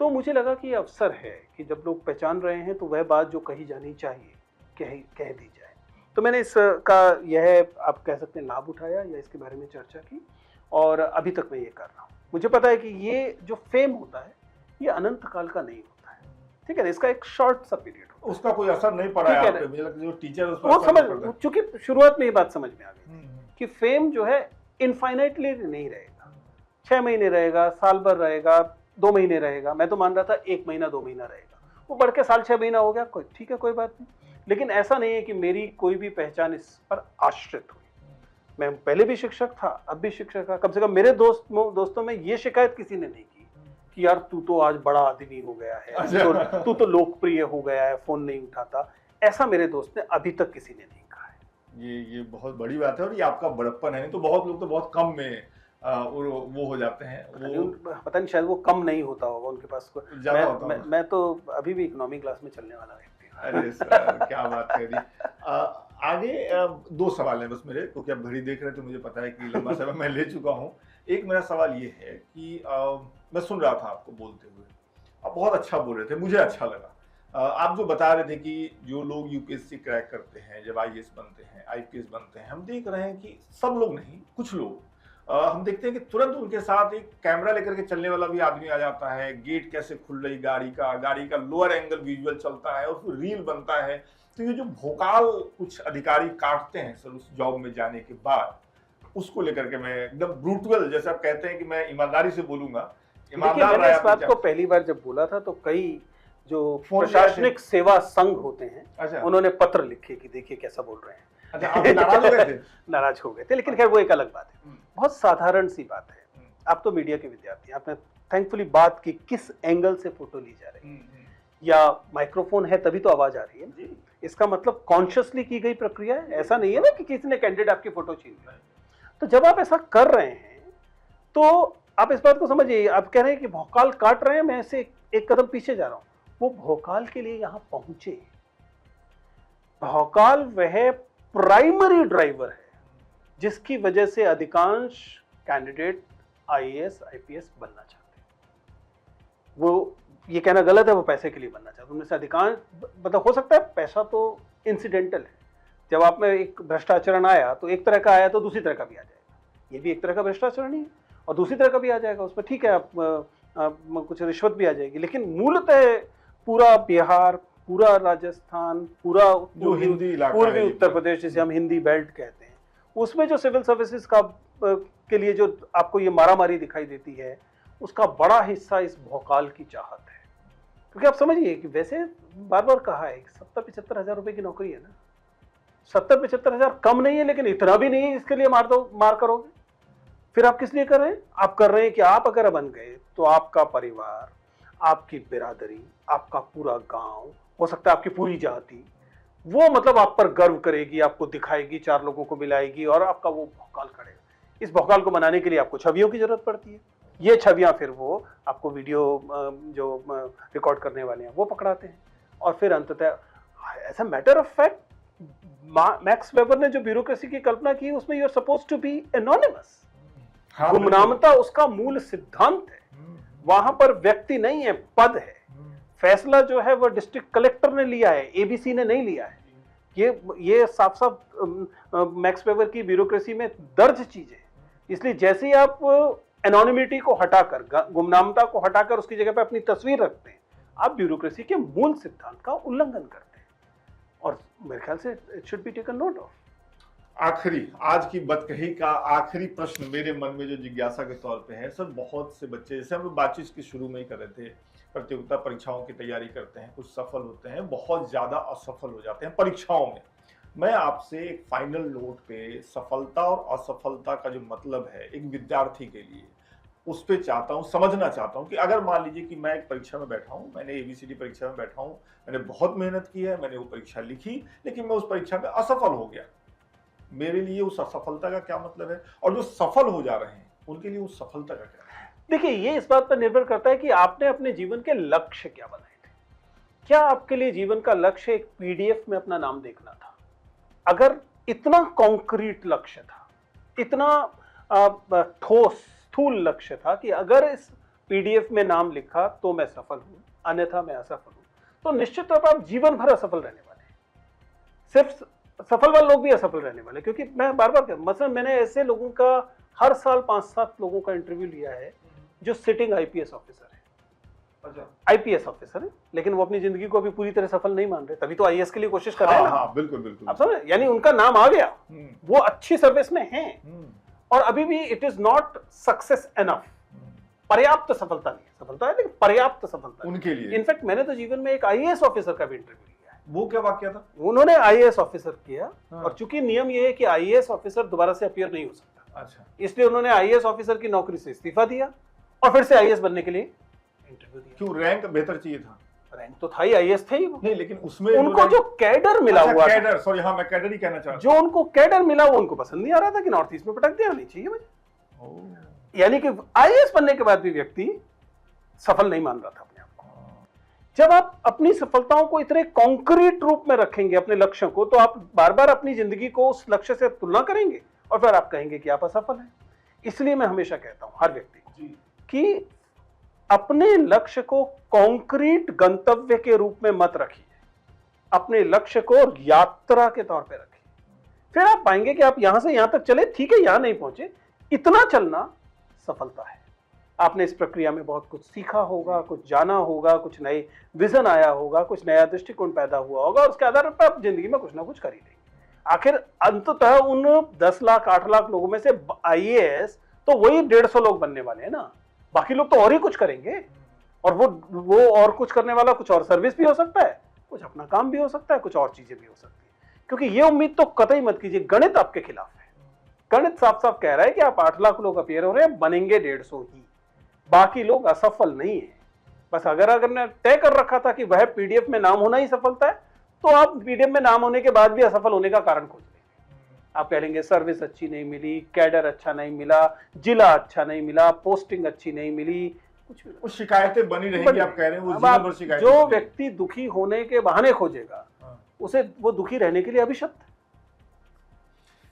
Speaker 2: तो मुझे लगा कि अवसर है कि जब लोग पहचान रहे हैं तो वह बात जो कही जानी चाहिए कह दी जाए। तो मैंने इसका यह आप कह सकते हैं लाभ उठाया या इसके बारे में चर्चा की, और अभी तक मैं ये कर रहा हूँ। मुझे पता है कि ये जो फेम होता है ये अनंत काल का नहीं होता है, ठीक है ना। इसका एक शॉर्ट सा पीरियड होता है,
Speaker 1: उसका कोई असर नहीं पड़ा है आप पे, मुझे लगता है जो टीचर उस पर
Speaker 2: वो समझ, चूंकि शुरुआत में ये बात समझ में आ गई कि फेम जो है इनफाइनाइटली नहीं रहेगा, 6 महीने रहेगा, साल भर रहेगा, 2 महीने रहेगा। मैं तो मान रहा था 1 महीना 2 महीना रहेगा, वो बढ़ के साल 6 महीना हो गया, कोई ठीक है, कोई बात नहीं। लेकिन ऐसा नहीं है कि मेरी कोई भी पहचान इस पर आश्रित हुई। मैं पहले भी शिक्षक था, अब भी शिक्षक था। कम से कम मेरे दोस्तों में ये शिकायत किसी ने नहीं की कि यार तू तो आज बड़ा आदमी हो गया है, तू तो लोकप्रिय हो गया है, फोन नहीं उठाता। ऐसा मेरे दोस्त ने अभी तक किसी ने नहीं कहा है।
Speaker 1: ये बहुत बड़ी बात है और ये आपका बड़प्पन है। नहीं तो बहुत लोग तो बहुत कम में वो हो जाते हैं,
Speaker 2: पता नहीं शायद वो कम नहीं होता होगा उनके पास। मैं तो अभी भी इकोनॉमी क्लास में चलने वाला व्यक्ति हूं।
Speaker 1: अरे सर क्या बात है जी। आगे 2 सवाल हैं बस मेरे, क्योंकि आप घड़ी देख रहे थे, मुझे पता है कि लंबा समय मैं ले चुका हूँ। एक मेरा सवाल ये है कि मैं सुन रहा था आपको बोलते हुए, आप बहुत अच्छा बोल रहे थे, मुझे अच्छा लगा। आप जो बता रहे थे कि जो लोग यूपीएससी क्रैक करते हैं, जब आईएएस बनते हैं, आईपीएस बनते हैं, हम देख रहे हैं कि सब लोग नहीं, कुछ लोग हम देखते हैं कि तुरंत उनके साथ एक कैमरा लेकर के चलने वाला भी आदमी आ जाता है। गेट कैसे खुल रही गाड़ी का लोअर एंगल विजुअल चलता है और फिर रील बनता है। तो ये जो भोकाल कुछ अधिकारी काटते हैं सर उस जॉब में जाने के बाद, उसको लेकर के मैं एकदम ब्रूटल, जैसे आप कहते हैं कि मैं ईमानदारी से बोलूंगा, ईमानदार
Speaker 2: मैंने इस बात को पहली बार जब बोला था तो कई जो प्रशासनिक सेवा संघ होते हैं उन्होंने पत्र लिखे कि देखिए कैसा बोल रहे हैं।
Speaker 1: आप नाराज हो गए थे?
Speaker 2: नाराज हो गए थे, लेकिन खैर वो एक अलग बात है, बहुत साधारण सी बात है। आप तो मीडिया के विद्यार्थी, आपने थैंकफुली बात की किस एंगल से फोटो ली जा रही है, या माइक्रोफोन है तभी तो आवाज आ रही है। इसका मतलब कॉन्शियसली की गई प्रक्रिया है, ऐसा नहीं है ना कि किसी ने कैंडिडेट आपकी फोटो छीन ली। तो जब आप ऐसा कर रहे हैं तो आप इस बात को समझिए, आप कह रहे हैं कि भोकाल काट रहे हैं, मैं ऐसे एक कदम पीछे जा रहा हूं। वो भोकाल के लिए यहां पहुंचे, भोकाल वह प्राइमरी ड्राइवर है जिसकी वजह से अधिकांश कैंडिडेट आईएएस आईपीएस बनना चाहते हैं। वो ये कहना गलत है, वो पैसे के लिए बनना चाहते हैं। उनमें से अधिकांश, मतलब हो सकता है पैसा तो इंसिडेंटल है, जब आप में एक भ्रष्टाचरण आया तो एक तरह का आया तो दूसरी तरह का भी आ जाएगा, ये भी एक तरह का भ्रष्टाचरण ही है और दूसरी तरह का भी आ जाएगा, उसमें ठीक है आप कुछ रिश्वत भी आ जाएगी। लेकिन मूलतः पूरा बिहार, पूरा राजस्थान, पूरा
Speaker 1: जो हिंदी
Speaker 2: पूर्वी उत्तर प्रदेश, जिसे हम हिंदी बेल्ट कहते हैं, उसमें जो सिविल सर्विसेज का के लिए जो आपको ये मारामारी दिखाई देती है, उसका बड़ा हिस्सा इस भोकाल की चाहत है। क्योंकि आप समझिए कि वैसे बार बार कहा है 70-75 हज़ार रुपए की नौकरी है ना, 70-75 हज़ार कम नहीं है, लेकिन इतना भी नहीं है इसके लिए मार करोगे। फिर आप किस लिए कर रहे हैं? आप कर रहे हैं कि आप अगर बन गए तो आपका परिवार, आपकी बिरादरी, आपका पूरा गांव, हो सकता है आपकी पूरी जाति, वो मतलब आप पर गर्व करेगी, आपको दिखाएगी, 4 लोगों को मिलाएगी और आपका वो भौकाल करेगा। इस भौकाल को बनाने के लिए आपको छवियों की जरूरत पड़ती है। ये छवियां फिर वो आपको वीडियो जो रिकॉर्ड करने वाले हैं वो पकड़ाते हैं और फिर अंततः as a matter of fact Max Weber ने जो ब्यूरोक्रेसी की कल्पना की, उसमें you are supposed to be anonymous. गुमनामता उसका मूल सिद्धांत है। वहां पर व्यक्ति नहीं है, पद है। फैसला जो है वो डिस्ट्रिक्ट कलेक्टर ने लिया है, एबीसी ने नहीं लिया है। ये साफ साफ मैक्स वेबर की ब्यूरोक्रेसी में दर्ज चीज है। इसलिए जैसे ही आप एनोनिमिटी को हटाकर, गुमनामता को हटाकर उसकी जगह पे अपनी तस्वीर रखते हैं, आप ब्यूरोक्रेसी के मूल सिद्धांत का उल्लंघन करते हैं, और मेरे ख्याल से it should be taken note of.
Speaker 1: आखिरी, आज की बतकही का आखिरी प्रश्न मेरे मन में जो जिज्ञासा के तौर पे है सर, बहुत से बच्चे, जैसे हम लोग बातचीत की शुरू में ही कर रहे थे, प्रतियोगिता परीक्षाओं की तैयारी करते हैं, कुछ सफल होते हैं, बहुत ज्यादा असफल हो जाते हैं परीक्षाओं में। मैं आपसे एक फाइनल नोट पे सफलता और असफलता का जो मतलब है एक विद्यार्थी के लिए, उस पे चाहता हूँ, समझना चाहता हूँ कि अगर मान लीजिए कि मैं एक परीक्षा में बैठा हूँ, मैंने ABCD परीक्षा में बैठा हूँ, मैंने बहुत मेहनत की है, मैंने वो परीक्षा लिखी, लेकिन मैं उस परीक्षा में असफल हो गया, मेरे लिए उस असफलता का क्या मतलब है, और जो सफल हो जा रहे हैं उनके लिए उस सफलता का क्या है?
Speaker 2: देखिए, ये इस बात पर निर्भर करता है कि आपने अपने जीवन के लक्ष्य क्या बनाए थे। क्या आपके लिए जीवन का लक्ष्य एक PDF में अपना नाम देखना था? अगर इतना कॉन्क्रीट लक्ष्य था, इतना ठोस स्थूल लक्ष्य था कि अगर इस PDF में नाम लिखा तो मैं सफल हूं, अन्यथा मैं असफल हूं, तो निश्चित तौर पर आप जीवन भर असफल रहने वाले हैं। सिर्फ सफल वाले लोग भी असफल रहने वाले, क्योंकि मैं बार बार मतलब मैंने ऐसे लोगों का हर साल 5-7 लोगों का इंटरव्यू लिया है जो सिटिंग IPS ऑफिसर है, IPS ऑफिसर है, लेकिन वो अपनी जिंदगी को अभी पूरी तरह सफल नहीं मान रहे, तभी तो IAS के लिए कोशिश कर रहे हैं ना।
Speaker 1: हाँ, बिल्कुल बिल्कुल।
Speaker 2: आप समझ, यानी उनका नाम आ गया, वो अच्छी सर्विस में हैं, और अभी भी it is not success enough, पर्याप्त सफलता नहीं है, सफलता है लेकिन पर्याप्त सफलता
Speaker 1: उनके लिए।
Speaker 2: इनफैक्ट मैंने तो जीवन में एक IAS ऑफिसर का भी इंटरव्यू लिया है।
Speaker 1: वो क्या वाक्य था?
Speaker 2: उन्होंने IAS ऑफिसर किया, और चूंकि नियम ये है कि IAS ऑफिसर दोबारा से अपीयर नहीं हो सकता,
Speaker 1: अच्छा,
Speaker 2: इसलिए उन्होंने IAS ऑफिसर की नौकरी से इस्तीफा दिया और फिर से IAS बनने के लिए इंटरव्यू दिया।
Speaker 1: क्यों, रैंक बेहतर चाहिए था?
Speaker 2: रैंक तो था ही, IAS थे ही वो।
Speaker 1: नहीं, लेकिन उसमें
Speaker 2: उनको जो कैडर मिला हुआ,
Speaker 1: कैडर, सॉरी, हाँ मैं कैडर ही कहना चाह रहा
Speaker 2: जो उनको कैडर मिला वो उनको पसंद नहीं आ रहा था कि नॉर्थ ईस्ट में पटक दिया, नहीं चाहिए मुझे। यानी कि IAS बनने के बाद भी व्यक्ति सफल नहीं मान रहा था अपने आप को। जब आप अपनी सफलताओं को इतने कॉन्क्रीट रूप में रखेंगे अपने लक्ष्यों को, तो आप बार बार अपनी जिंदगी को उस लक्ष्य से तुलना करेंगे और फिर आप कहेंगे कि आप असफल हैं। इसलिए मैं हमेशा कहता हूं हर व्यक्ति को कि अपने लक्ष्य को कॉन्क्रीट गंतव्य के रूप में मत रखिए, अपने लक्ष्य को यात्रा के तौर पे रखिए। फिर आप पाएंगे कि आप यहां से यहां तक चले, ठीक है, यहां नहीं पहुंचे, इतना चलना सफलता है। आपने इस प्रक्रिया में बहुत कुछ सीखा होगा, कुछ जाना होगा, कुछ नए विजन आया होगा, कुछ नया दृष्टिकोण पैदा हुआ होगा, और उसके आधार पर आप जिंदगी में कुछ ना कुछ कर ही लेंगे। आखिर अंततः उन 10 लाख 8 लाख लोगों में से IAS तो वही 150 लोग बनने वाले हैं ना, बाकी लोग तो और ही कुछ करेंगे, और वो और कुछ करने वाला कुछ और सर्विस भी हो सकता है, कुछ अपना काम भी हो सकता है, कुछ और चीजें भी हो सकती है। क्योंकि ये उम्मीद तो कतई मत कीजिए, गणित आपके खिलाफ है। गणित साफ साफ कह रहा है कि आप 8 लाख लोग अपीयर हो रहे हैं, बनेंगे 150 ही, बाकी लोग असफल नहीं है। बस अगर ने तय कर रखा था कि वह PDF में नाम होना ही सफलता है, तो आप PDF में नाम होने के बाद भी असफल होने का कारण खोज लेंगे। आप कह लेंगे सर्विस अच्छी नहीं मिली, कैडर अच्छा नहीं मिला, जिला अच्छा नहीं मिला, पोस्टिंग अच्छी नहीं मिली, कुछ भी।
Speaker 1: वो शिकायतें बनी रहेंगी, आप कह रहे हैं वो जीवन भर शिकायतें।
Speaker 2: जो व्यक्ति दुखी होने के बहाने खोजेगा, उसे वो दुखी रहने के लिए अभिशप्त है।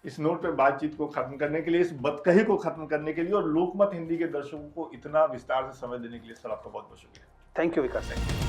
Speaker 1: इस नोट पे बातचीत को खत्म करने के लिए, इस बतकही को खत्म करने के लिए, और लोकमत हिंदी के दर्शकों को इतना विस्तार से समय देने के लिए सर आपका बहुत बहुत शुक्रिया।
Speaker 2: Thank you Vikas.